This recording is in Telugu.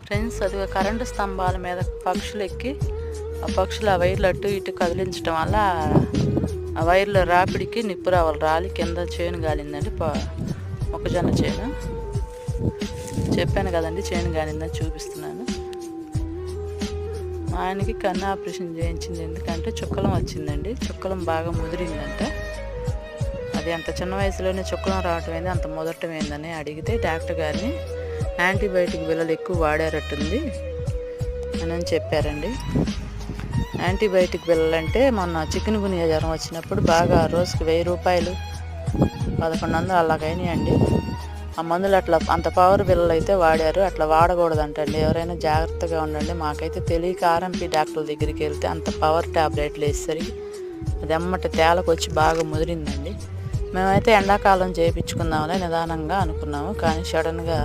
ఫ్రెండ్స్, అది కరెంటు స్తంభాల మీద పక్షులు ఎక్కి ఆ పక్షులు ఆ వైర్లు అటు ఇటు కదిలించడం వల్ల ఆ వైర్ల రాపిడికి నిప్పు రాలి కింద చేను గాలిందండి. మొక్కజొన్న చేను చెప్పాను కదండి, చేను గాలిందని చూపిస్తున్నాను. మా ఆయనకి కన్ను ఆపరేషన్ చేయించింది, ఎందుకంటే చుక్కలం వచ్చిందండి. చుక్కలం బాగా ముదిరిందంట. అది అంత చిన్న వయసులోనే చుక్కలం రావటం ఏంది, అంత ముదరటం ఏందని అడిగితే డాక్టర్ గారిని యాంటీబయాటిక్ బిళ్ళలు ఎక్కువ వాడారట్టుంది అని చెప్పారండి. యాంటీబయాటిక్ బిళ్ళలు అంటే మొన్న చికెన్ గునియా జ్వరం వచ్చినప్పుడు బాగా రోజుకి 1000 రూపాయలు 1100 అలాగైనాయండి. ఆ మందులు అట్లా అంత పవర్ బిళ్ళలు అయితే వాడారు. అట్లా వాడకూడదంటండి, ఎవరైనా జాగ్రత్తగా ఉండండి. మాకైతే తెలియక ఆర్ఎంపీ డాక్టర్ దగ్గరికి వెళ్తే అంత పవర్ ట్యాబ్లెట్లు వేసేసరికి అది అమ్మట తేలకొచ్చి బాగా ముదిరిందండి. మేమైతే ఎండాకాలం చేయించుకుందామని నిదానంగా అనుకున్నాము, కానీ సడన్గా